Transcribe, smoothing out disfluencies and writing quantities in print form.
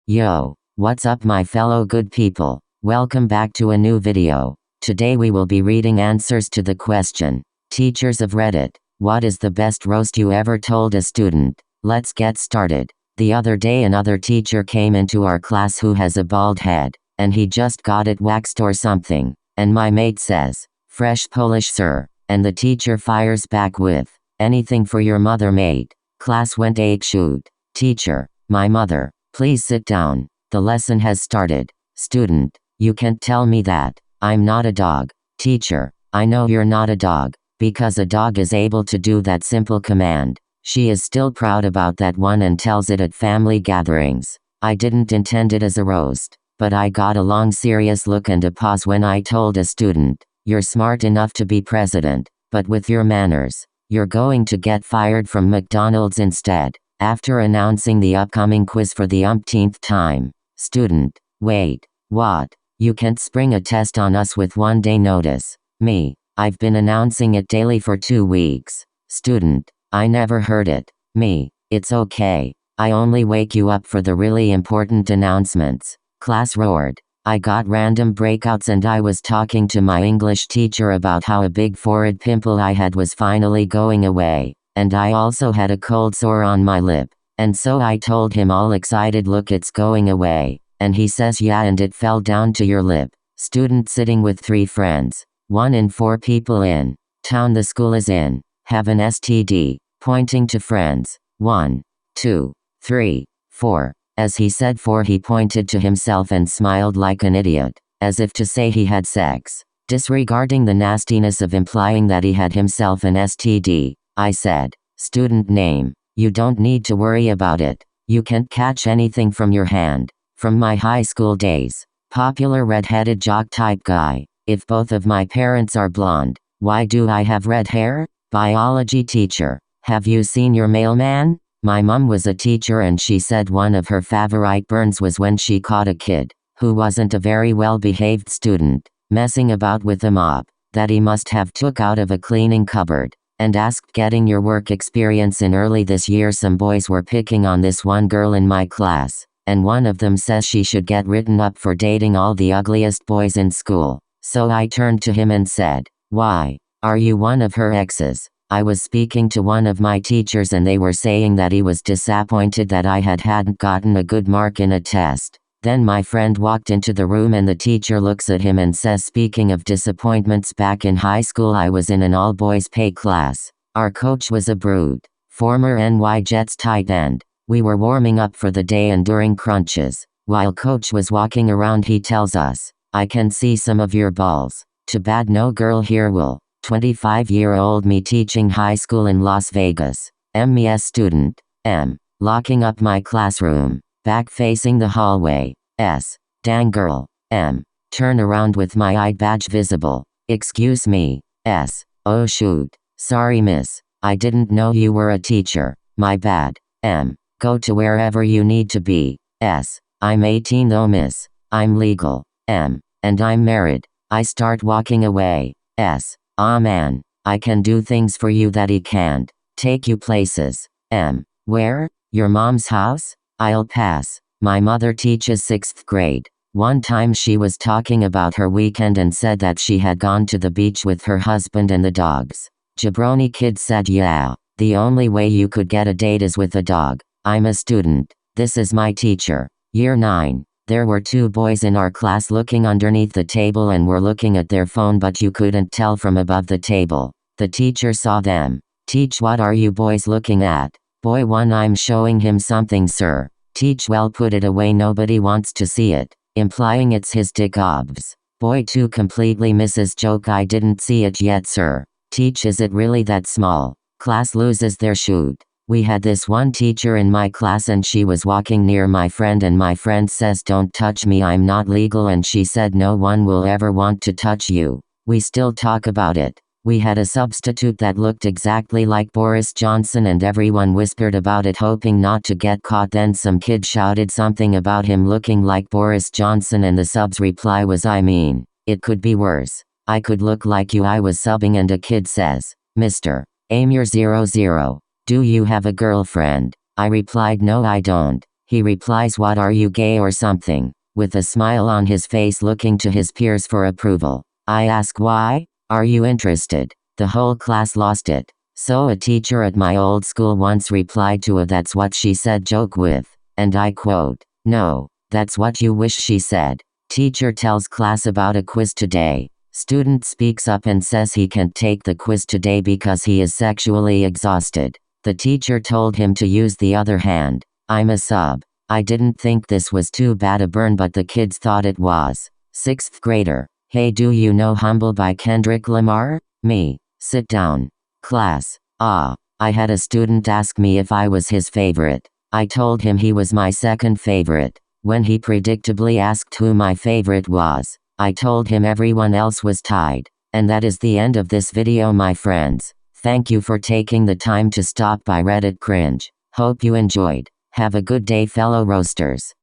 Yo, what's up my fellow good people? Welcome back to a new video. Today we will be reading answers to the question, Teachers of Reddit, what is the best roast you ever told a student? Let's get started. The other day another teacher came into our class who has a bald head, and he just got it waxed or something, and my mate says, "Fresh Polish sir," and the teacher fires back with, "Anything for your mother mate." Class went apeshit. Teacher, my mother. Please sit down. The lesson has started. Student, you can't tell me that. I'm not a dog. Teacher, I know you're not a dog, because a dog is able to do that simple command. She is still proud about that one and tells it at family gatherings. I didn't intend it as a roast, but I got a long serious look and a pause when I told a student, "You're smart enough to be president, but with your manners, you're going to get fired from McDonald's instead." After announcing the upcoming quiz for the umpteenth time. Student, wait, what? You can't spring a test on us with 1 day notice. Me, I've been announcing it daily for 2 weeks. Student, I never heard it. Me, it's okay. I only wake you up for the really important announcements. Class roared. I got random breakouts and I was talking to my English teacher about how a big forehead pimple I had was finally going away. And I also had a cold sore on my lip. And so I told him all excited, "Look, it's going away." And he says, "Yeah, and it fell down to your lip." Student sitting with 3 friends. 1 in 4 people in town the school is in have an STD. Pointing to friends. 1, 2, 3, 4. As he said 4 he pointed to himself and smiled like an idiot, as if to say he had sex. Disregarding the nastiness of implying that he had himself an STD. I said, "Student name, you don't need to worry about it. You can't catch anything from your hand." From my high school days. Popular red-headed jock type guy. If both of my parents are blonde, why do I have red hair? Biology teacher. Have you seen your mailman? My mom was a teacher and she said one of her favorite burns was when she caught a kid, who wasn't a very well-behaved student, messing about with a mop, that he must have took out of a cleaning cupboard. And asked, "Getting your work experience in early this year." Some boys were picking on this one girl in my class, and one of them says she should get written up for dating all the ugliest boys in school. So I turned to him and said, "Why? Are you one of her exes?" I was speaking to one of my teachers and they were saying that he was disappointed that I hadn't gotten a good mark in a test. Then my friend walked into the room and the teacher looks at him and says, "Speaking of disappointments, back in high school I was in an all-boys pay class. Our coach was a brute, former NY Jets tight end. We were warming up for the day and during crunches, while coach was walking around he tells us, 'I can see some of your balls. Too bad no girl here will.'" 25-year-old me teaching high school in Las Vegas. MES student. M. Locking up my classroom. Back facing the hallway. S. Dang girl. M. Turn around with my ID badge visible. "Excuse me." S. "Oh shoot. Sorry miss. I didn't know you were a teacher. My bad." M. Go to wherever you need to be. S. "I'm 18 though miss. I'm legal." M. "And I'm married." I start walking away. S. "Aw man. I can do things for you that he can't. Take you places." M. "Where? Your mom's house?" I'll pass. My mother teaches 6th grade. One time she was talking about her weekend and said that she had gone to the beach with her husband and the dogs. Jabroni kid said, "Yeah, the only way you could get a date is with a dog." I'm a student. This is my teacher. Year 9. There were 2 boys in our class looking underneath the table and were looking at their phone, but you couldn't tell from above the table. The teacher saw them. "Teach, what are you boys looking at?" Boy 1, "I'm showing him something sir." Teach, "Well, put it away, nobody wants to see it," implying it's his dick obvs. Boy 2 completely misses joke, "I didn't see it yet sir." Teach, "Is it really that small?" Class loses their shoot. We had this one teacher in my class and she was walking near my friend and my friend says, "Don't touch me, I'm not legal," and she said, "No one will ever want to touch you." We still talk about it. We had a substitute that looked exactly like Boris Johnson and everyone whispered about it hoping not to get caught. Then some kid shouted something about him looking like Boris Johnson and the sub's reply was, "I mean, it could be worse. I could look like you." I was subbing and a kid says, "Mr. Amir 00. Do you have a girlfriend?" I replied, "No I don't." He replies, "What, are you gay or something?" with a smile on his face, looking to his peers for approval. I ask why? Are you interested? The whole class lost it. So a teacher at my old school once replied to a "that's what she said" joke with, and I quote, "No, that's what you wish she said." Teacher tells class about a quiz today. Student speaks up and says he can't take the quiz today because he is sexually exhausted. The teacher told him to use the other hand. I'm a sub. I didn't think this was too bad a burn, but the kids thought it was. 6th grader. Hey, do you know Humble by Kendrick Lamar? Me. Sit down. Class. I had a student ask me if I was his favorite. I told him he was my second favorite. When he predictably asked who my favorite was, I told him everyone else was tied. And that is the end of this video, my friends. Thank you for taking the time to stop by Reddit Cringe. Hope you enjoyed. Have a good day, fellow roasters.